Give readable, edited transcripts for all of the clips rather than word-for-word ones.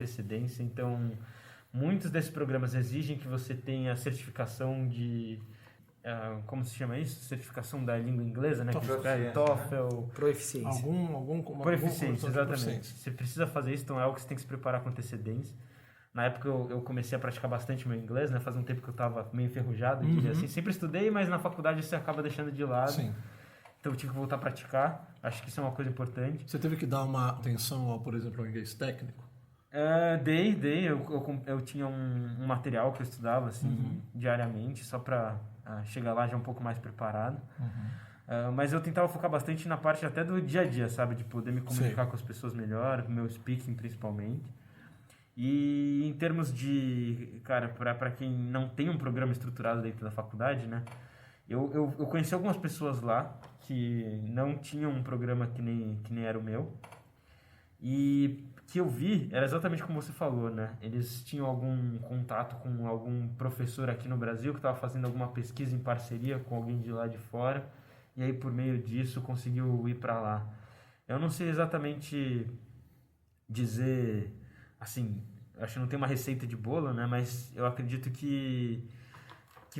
antecedência, então muitos desses programas exigem que você tenha certificação de, como se chama isso? Certificação da língua inglesa, né? Que escreve TOEFL. Proeficiência. Proeficiência, exatamente. Você precisa fazer isso, então é algo que você tem que se preparar com antecedência. Na época eu comecei a praticar bastante meu inglês, né? Faz um tempo que eu estava meio enferrujado, diria assim. Sempre estudei, mas na faculdade você acaba deixando de lado. Sim. Então eu tive que voltar a praticar. Acho que isso é uma coisa importante. Você teve que dar uma atenção, por exemplo, ao inglês técnico? Dei. Eu tinha um material que eu estudava assim, diariamente, só para chegar lá já um pouco mais preparado. Mas eu tentava focar bastante na parte até do dia a dia, sabe? De poder me comunicar com as pessoas melhor, meu speaking principalmente. E em termos de, cara, para quem não tem um programa estruturado dentro da faculdade, né? Eu conheci algumas pessoas lá que não tinham um programa que nem era o meu. E que eu vi era exatamente como você falou, né? Eles tinham algum contato com algum professor aqui no Brasil que estava fazendo alguma pesquisa em parceria com alguém de lá de fora. E aí, por meio disso, conseguiu ir para lá. Eu não sei exatamente dizer, assim, acho que não tem uma receita de bolo, né? Mas eu acredito que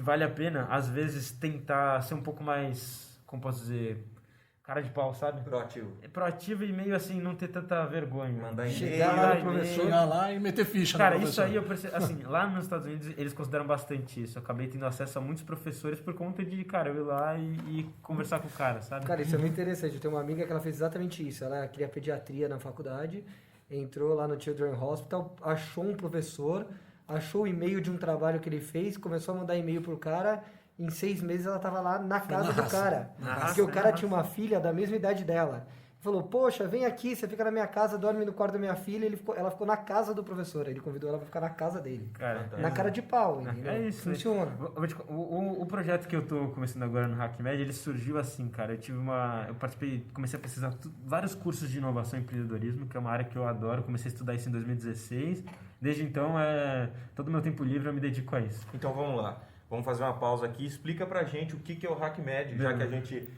vale a pena, às vezes, tentar ser um pouco mais, como posso dizer, cara de pau, sabe? Proativo e meio assim, não ter tanta vergonha. Mandar Chegar lá e meter ficha. Cara, isso aí eu percebo, assim, lá nos Estados Unidos eles consideram bastante isso. Eu acabei tendo acesso a muitos professores por conta de, cara, eu ir lá e conversar com o cara, sabe? Cara, isso é muito interessante. Eu tenho uma amiga que ela fez exatamente isso. Ela queria pediatria na faculdade, entrou lá no Children's Hospital, achou um professor, achou o e-mail de um trabalho que ele fez, começou a mandar e-mail pro cara. Em 6 meses ela tava lá na casa do cara. Porque o cara tinha uma filha da mesma idade dela. Falou, poxa, vem aqui, você fica na minha casa, dorme no quarto da minha filha. Ela ficou na casa do professor. Ele convidou ela pra ficar na casa dele. Cara, na cara de pau, entendeu? É isso. Funciona. O projeto que eu tô começando agora no HackMed, ele surgiu assim, cara. Eu participei, comecei a pesquisar vários cursos de inovação e empreendedorismo, que é uma área que eu adoro. Comecei a estudar isso em 2016. Desde então, todo o meu tempo livre eu me dedico a isso. Então vamos lá. Vamos fazer uma pausa aqui. Explica pra gente o que é o HackMed, já que a gente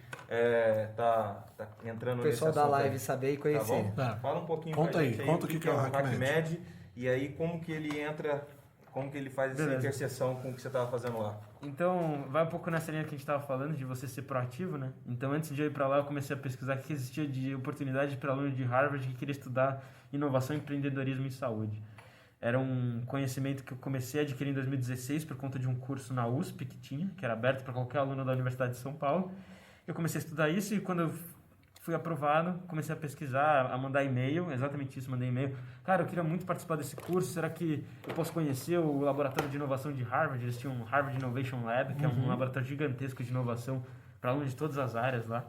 tá entrando nesse assunto. O pessoal da live saber e conhecer. Tá bom? Fala um pouquinho Conta pra aí, gente conta o que é o HackMed. E aí como que ele entra, como que ele faz essa interseção com o que você estava fazendo lá. Então, vai um pouco nessa linha que a gente estava falando, de você ser proativo, né? Então, antes de eu ir para lá, eu comecei a pesquisar o que existia de oportunidade para aluno de Harvard que queria estudar inovação e empreendedorismo em saúde. Era um conhecimento que eu comecei a adquirir em 2016 por conta de um curso na USP que era aberto para qualquer aluno da Universidade de São Paulo. Eu comecei a estudar isso e quando eu fui aprovado, comecei a pesquisar, a mandar e-mail, exatamente isso, mandei e-mail. Cara, eu queria muito participar desse curso, será que eu posso conhecer o laboratório de inovação de Harvard? Eles tinham um Harvard Innovation Lab, que é um laboratório gigantesco de inovação para alunos de todas as áreas lá.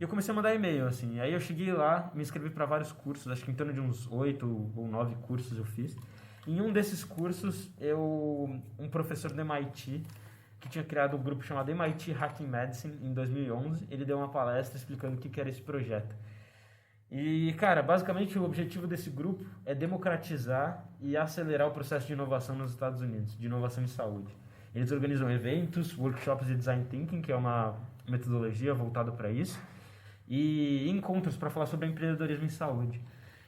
E eu comecei a mandar e-mail, assim. Aí eu cheguei lá, me inscrevi para vários cursos, acho que em torno de uns 8 ou 9 cursos eu fiz. Em um desses cursos, um professor do MIT, que tinha criado um grupo chamado MIT Hacking Medicine em 2011, ele deu uma palestra explicando o que era esse projeto. E, cara, basicamente o objetivo desse grupo é democratizar e acelerar o processo de inovação nos Estados Unidos, de inovação em saúde. Eles organizam eventos, workshops de design thinking, que é uma metodologia voltada para isso, e encontros para falar sobre empreendedorismo em saúde.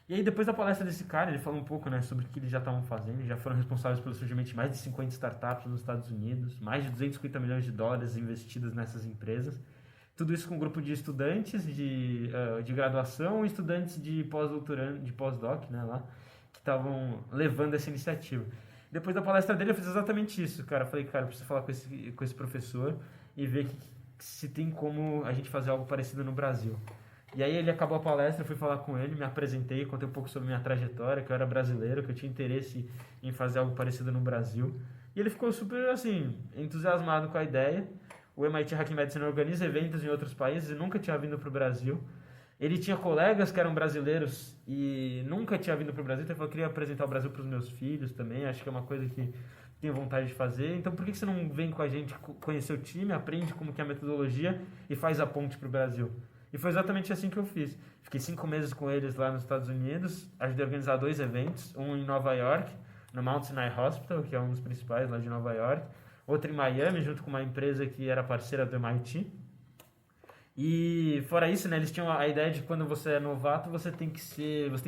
E aí, depois da palestra desse cara, ele falou um pouco, né, sobre o que eles já estavam fazendo. Já foram responsáveis pelo surgimento de mais de 50 startups nos Estados Unidos, mais de 250 milhões de dólares investidos nessas empresas. Tudo isso com um grupo de estudantes de graduação e estudantes de pós-doutorando, de pós-doc, né, lá, que estavam levando essa iniciativa. Depois da palestra dele, eu fiz exatamente isso, cara. Eu falei, cara, eu preciso falar com esse professor e ver se tem como a gente fazer algo parecido no Brasil. E aí ele acabou a palestra, eu fui falar com ele, me apresentei, contei um pouco sobre minha trajetória, que eu era brasileiro, que eu tinha interesse em fazer algo parecido no Brasil. E ele ficou super, assim, entusiasmado com a ideia. O MIT Hacking Medicine organiza eventos em outros países e nunca tinha vindo para o Brasil. Ele tinha colegas que eram brasileiros e nunca tinha vindo para o Brasil, então ele falou que queria apresentar o Brasil para os meus filhos também, acho que é uma coisa que tenho vontade de fazer. Então por que você não vem com a gente conhecer o time, aprende como que é a metodologia e faz a ponte para o Brasil? E foi exatamente assim que eu fiz. Fiquei 5 meses com eles lá nos Estados Unidos, ajudei a organizar 2 eventos, um em Nova York, no Mount Sinai Hospital, que é um dos principais lá de Nova York, outro em Miami, junto com uma empresa que era parceira do MIT. E fora isso, né, eles tinham a ideia de que quando você é novato, você tem que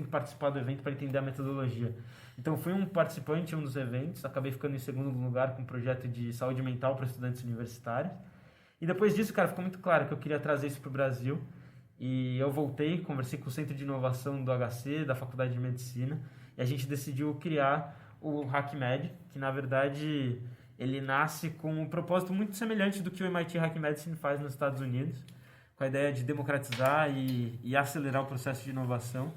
participar do evento para entender a metodologia. Então fui um participante em um dos eventos, acabei ficando em segundo lugar com um projeto de saúde mental para estudantes universitários. E depois disso, cara, ficou muito claro que eu queria trazer isso para o Brasil. E eu voltei, conversei com o Centro de Inovação do HC, da Faculdade de Medicina, e a gente decidiu criar o HackMed, que na verdade ele nasce com um propósito muito semelhante do que o MIT Hack Medicine faz nos Estados Unidos, com a ideia de democratizar e acelerar o processo de inovação.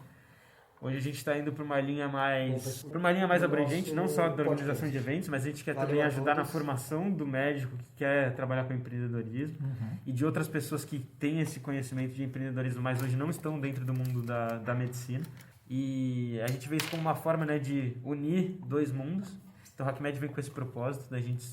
Hoje a gente está indo para uma linha mais abrangente, não só da organização de eventos, mas a gente quer também ajudar na formação do médico que quer trabalhar com empreendedorismo e de outras pessoas que têm esse conhecimento de empreendedorismo, mas hoje não estão dentro do mundo da medicina. E a gente vê isso como uma forma, né, de unir dois mundos. Então o HackMed vem com esse propósito da gente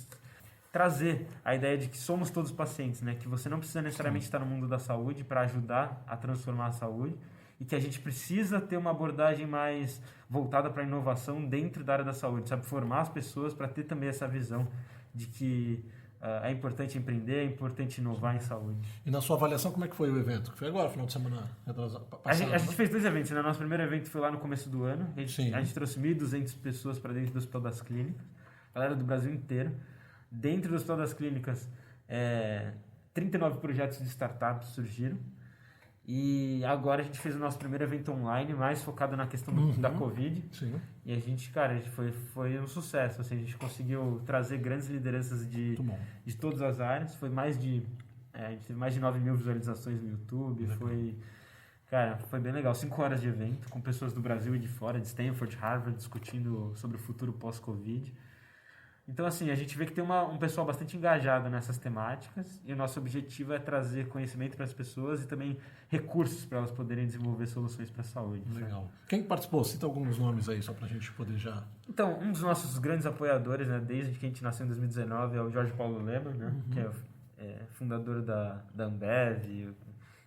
trazer a ideia de que somos todos pacientes, né, que você não precisa necessariamente estar no mundo da saúde para ajudar a transformar a saúde, e que a gente precisa ter uma abordagem mais voltada para a inovação dentro da área da saúde, sabe? Formar as pessoas para ter também essa visão de que é importante empreender, é importante inovar em saúde. E na sua avaliação, como é que foi o evento? Foi agora, final de semana passado, a gente fez 2 eventos, né? Nosso primeiro evento foi lá no começo do ano, a gente trouxe 1.200 pessoas para dentro do Hospital das Clínicas, galera do Brasil inteiro. Dentro do Hospital das Clínicas, 39 projetos de startups surgiram. E agora a gente fez o nosso primeiro evento online, mais focado na questão da Covid. Sim. E a gente, cara, foi um sucesso. Assim, a gente conseguiu trazer grandes lideranças de todas as áreas. Foi a gente teve mais de 9 mil visualizações no YouTube. Foi bem legal. 5 horas de evento, com pessoas do Brasil e de fora, de Stanford, Harvard, discutindo sobre o futuro pós-Covid. Então, assim, a gente vê que tem um pessoal bastante engajado nessas temáticas e o nosso objetivo é trazer conhecimento para as pessoas e também recursos para elas poderem desenvolver soluções para a saúde. Legal. Sabe? Quem participou? Cita alguns nomes aí, só para a gente poder já... Então, um dos nossos grandes apoiadores, né, desde que a gente nasceu em 2019, é o Jorge Paulo Leman, né, que é fundador da Ambev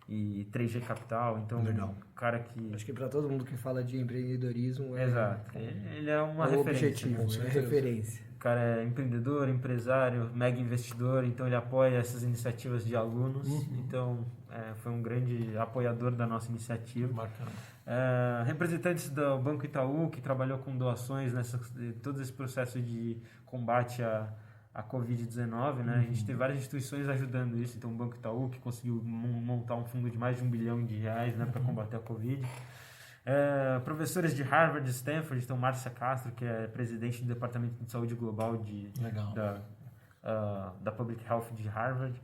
e 3G Capital. Então, legal. Um cara que... Acho que para todo mundo que fala de empreendedorismo Exato. Ele é uma referência. Objetivo, é referência. O cara é empreendedor, empresário, mega investidor, então ele apoia essas iniciativas de alunos. Então, foi um grande apoiador da nossa iniciativa. Bacana. Representantes do Banco Itaú, que trabalhou com doações todo esse processo de combate à Covid-19, né? A gente tem várias instituições ajudando isso. Então, o Banco Itaú, que conseguiu montar um fundo de mais de R$1 bilhão, né, para combater a Covid. Professores de Harvard e Stanford, então Márcia Castro, que é presidente do Departamento de Saúde Global da Public Health de Harvard.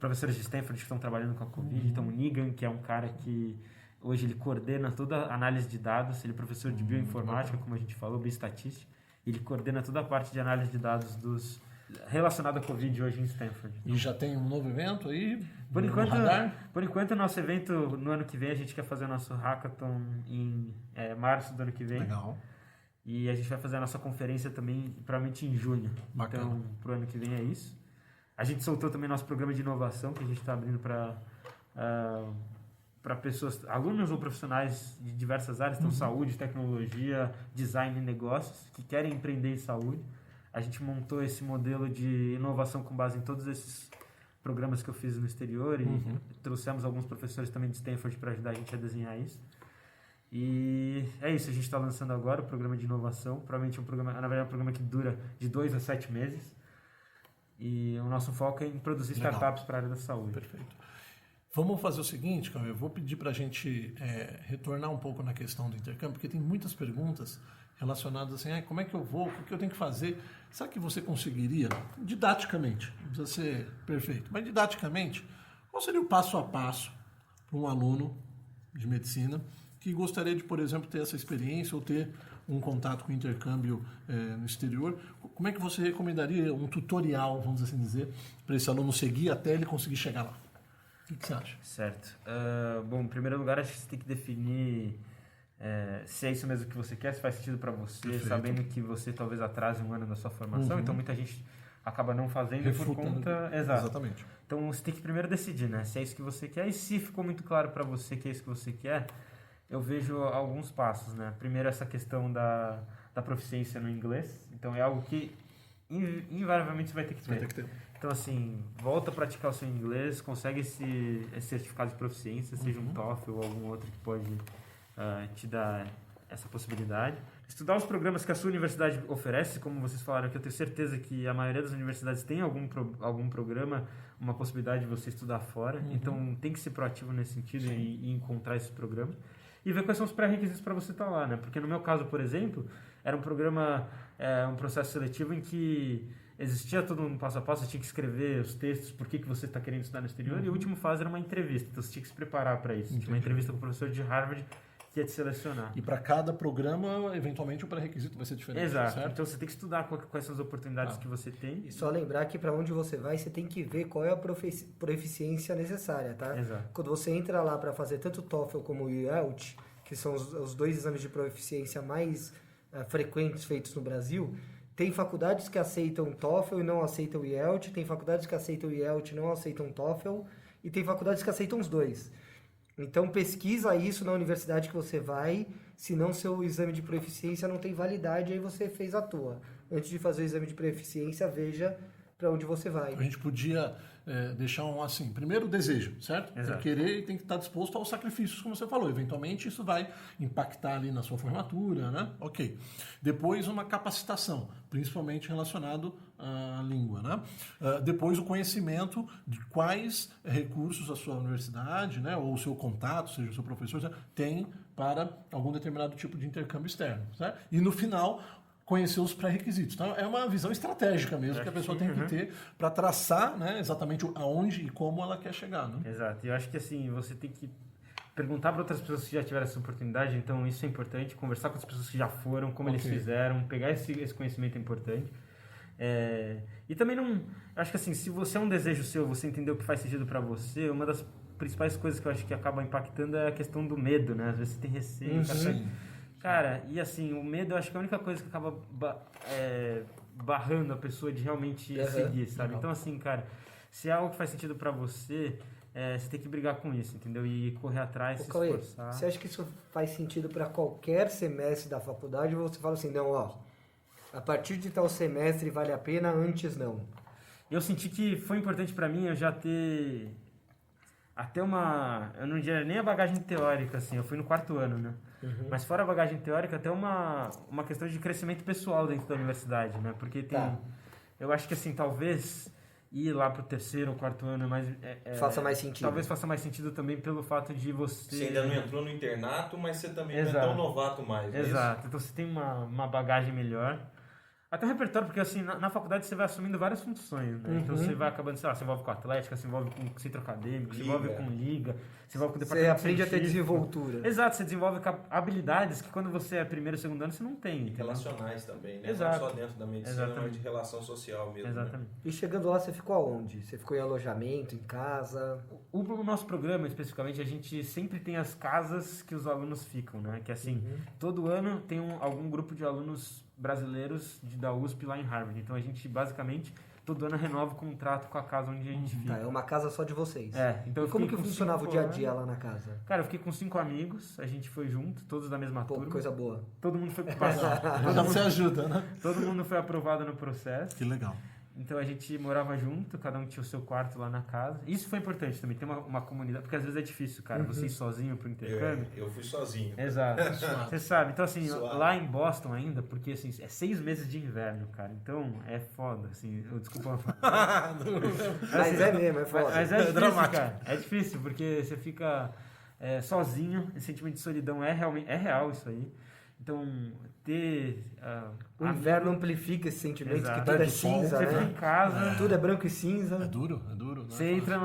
Professores de Stanford que estão trabalhando com a Covid. Então o Nigan, que é um cara que hoje ele coordena toda a análise de dados, ele é professor de bioinformática, como a gente falou, bioestatística. Ele coordena toda a parte de análise de dados relacionada à Covid hoje em Stanford. E já tem um novo evento aí? Por enquanto, o nosso evento no ano que vem, a gente quer fazer o nosso hackathon em março do ano que vem. Legal. E a gente vai fazer a nossa conferência também, provavelmente em junho. Bacana. Então, pro ano que vem é isso. A gente soltou também nosso programa de inovação, que a gente está abrindo para pessoas, alunos ou profissionais de diversas áreas, então saúde, tecnologia, design e negócios, que querem empreender em saúde. A gente montou esse modelo de inovação com base em todos esses programas que eu fiz no exterior e trouxemos alguns professores também de Stanford para ajudar a gente a desenhar isso. E é isso, a gente está lançando agora o programa de inovação. Provavelmente na verdade é um programa que dura de 2 a 7 meses. E o nosso foco é em produzir startups para a área da saúde. Perfeito. Vamos fazer o seguinte, Cauê, eu vou pedir para a gente retornar um pouco na questão do intercâmbio, porque tem muitas perguntas relacionadas assim, como é que eu vou, o que eu tenho que fazer? Será que você conseguiria, didaticamente, não precisa ser perfeito, mas didaticamente, qual seria o passo a passo para um aluno de medicina que gostaria de, por exemplo, ter essa experiência ou ter um contato com intercâmbio no exterior? Como é que você recomendaria um tutorial, vamos assim dizer, para esse aluno seguir até ele conseguir chegar lá? O que você acha? Certo. Bom, em primeiro lugar, acho que você tem que definir se é isso mesmo que você quer, se faz sentido para você, Perfeito. Sabendo que você talvez atrase um ano da sua formação, então muita gente acaba não fazendo por conta... Exatamente. Então você tem que primeiro decidir, né, se é isso que você quer, e se ficou muito claro para você que é isso que você quer, eu vejo alguns passos, né. Primeiro, essa questão da proficiência no inglês, então é algo que invariavelmente você vai ter que ter. Vai ter que ter. Então, assim, volta a praticar o seu inglês, consegue esse certificado de proficiência, seja um TOEFL ou algum outro que pode te dar essa possibilidade. Estudar os programas que a sua universidade oferece, como vocês falaram aqui, eu tenho certeza que a maioria das universidades tem algum programa, uma possibilidade de você estudar fora. Então, tem que ser proativo nesse sentido e encontrar esse programa. E ver quais são os pré-requisitos para você estar lá, né? Porque no meu caso, por exemplo, era um programa, um processo seletivo em que existia todo um passo a passo, você tinha que escrever os textos, por que você está querendo estudar no exterior, e a última fase era uma entrevista, então você tinha que se preparar para isso. Tinha uma entrevista com o professor de Harvard que ia te selecionar. E para cada programa, eventualmente, o pré-requisito vai ser diferente. Exato. Certo? Então você tem que estudar quais são as oportunidades que você tem. E só lembrar que para onde você vai, você tem que ver qual é a proficiência necessária, tá? Exato. Quando você entra lá para fazer tanto o TOEFL como o IELTS, que são os dois exames de proficiência mais frequentes feitos no Brasil, tem faculdades que aceitam TOEFL e não aceitam o IELTS, tem faculdades que aceitam o IELTS e não aceitam TOEFL, e tem faculdades que aceitam os dois. Então pesquisa isso na universidade que você vai, senão seu exame de proficiência não tem validade, aí você fez à toa. Antes de fazer o exame de proficiência, veja para onde você vai. A gente podia deixar assim, primeiro o desejo, certo? Exato. É querer e tem que estar disposto aos sacrifícios, como você falou. Eventualmente isso vai impactar ali na sua formatura, né? Ok. Depois uma capacitação, principalmente relacionado à língua, né? Depois o conhecimento de quais recursos a sua universidade, né? Ou o seu contato, seja o seu professor, tem para algum determinado tipo de intercâmbio externo, certo? E no final conhecer os pré-requisitos. Então, é uma visão estratégica mesmo que a pessoa tem que ter para traçar, né, exatamente aonde e como ela quer chegar. Né? Exato. E eu acho que assim, você tem que perguntar para outras pessoas que já tiveram essa oportunidade, então isso é importante, conversar com as pessoas que já foram, como eles fizeram, pegar esse conhecimento é importante. E também não... Acho que assim, se você é um desejo seu, você entendeu o que faz sentido para você, uma das principais coisas que eu acho que acaba impactando é a questão do medo, né? Às vezes você tem receio, Cara, e assim, o medo eu acho que é a única coisa que acaba barrando a pessoa de realmente seguir, sabe? Então assim, cara, se é algo que faz sentido pra você, você tem que brigar com isso, entendeu? E correr atrás, se esforçar. Você acha que isso faz sentido para qualquer semestre da faculdade ou você fala assim, não, ó, a partir de tal semestre vale a pena, antes não? Eu senti que foi importante pra mim eu já ter até eu não diria nem a bagagem teórica, assim, eu fui no 4º ano, né? Mas fora a bagagem teórica, até uma questão de crescimento pessoal dentro da universidade, né? Porque eu acho que assim, talvez ir lá pro 3º ou 4º ano faça mais sentido. Talvez faça mais sentido também pelo fato de você... Você ainda não entrou no internato, mas você também não é tão novato mais. Exato, então você tem uma bagagem melhor. Até o repertório, porque assim, na faculdade você vai assumindo várias funções, né? Então você vai acabando, sei lá, se envolve com atlética, se envolve com centro acadêmico, se envolve com liga, se envolve com departamento científico. Você aprende a ter desenvoltura. Exato, você desenvolve habilidades que quando você é 1º, 2º ano você não tem. Entendeu? Relacionais também, né? Exato. Não só dentro da medicina, mas de relação social mesmo. Exatamente. Né? E chegando lá, você ficou aonde? Você ficou em alojamento, em casa? O nosso programa, especificamente, a gente sempre tem as casas que os alunos ficam, né? Que assim, todo ano tem algum grupo de alunos brasileiros da USP lá em Harvard. Então a gente, basicamente, todo ano renova o contrato com a casa onde a gente fica. Tá, é uma casa só de vocês. Então e como que funcionava o dia a dia lá na casa? Cara, eu fiquei com 5 amigos, a gente foi junto, todos da mesma turma. Coisa boa. Todo mundo foi passado. Você ajuda, né? Todo mundo foi aprovado no processo. Que legal. Então a gente morava junto, cada um tinha o seu quarto lá na casa. Isso foi importante também, ter uma comunidade, porque às vezes é difícil, cara, você ir sozinho pro intercâmbio. Eu fui sozinho. Exato. Você sabe, então assim, lá em Boston ainda, porque assim, é 6 meses de inverno, cara, então é foda, assim, desculpa. Mas é mesmo, é foda. Mas é difícil, cara, é difícil, porque você fica sozinho, esse sentimento de solidão é real isso aí. Então, ter... o inverno amplifica esse sentimento. Exato. Que tudo é cinza, Você né? fica em casa... Tudo é branco e cinza. É duro. Você entra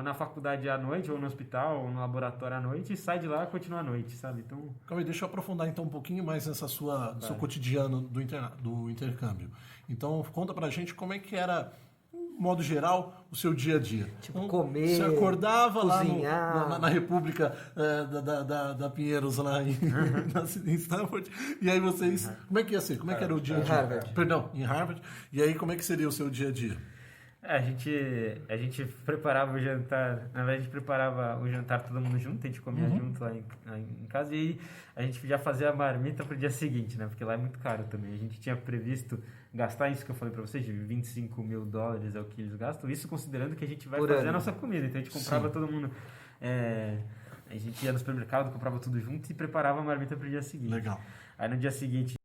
na faculdade à noite, ou no hospital, ou no laboratório à noite, e sai de lá e continua à noite, sabe? Então... Calma aí, deixa eu aprofundar então um pouquinho mais nessa no seu cotidiano do intercâmbio. Então, conta pra gente como é que era... modo geral, o seu dia a dia. Tipo, então, comer, você acordava cozinhar. lá na República da Pinheiros, lá em Stanford, e aí vocês... Como é que ia ser? Como é que era o dia a dia? Harvard. Perdão, em Harvard. E aí, como é que seria o seu dia a dia? A gente preparava o jantar, na verdade a gente preparava o jantar todo mundo junto, a gente comia junto lá em casa e aí a gente já fazia a marmita pro dia seguinte, né? Porque lá é muito caro também. A gente tinha previsto gastar isso que eu falei pra vocês, de $25 mil é o que eles gastam, isso considerando que a gente vai fazer a nossa comida. Então a gente comprava todo mundo... a gente ia no supermercado, comprava tudo junto e preparava a marmita pro dia seguinte. Legal. Aí no dia seguinte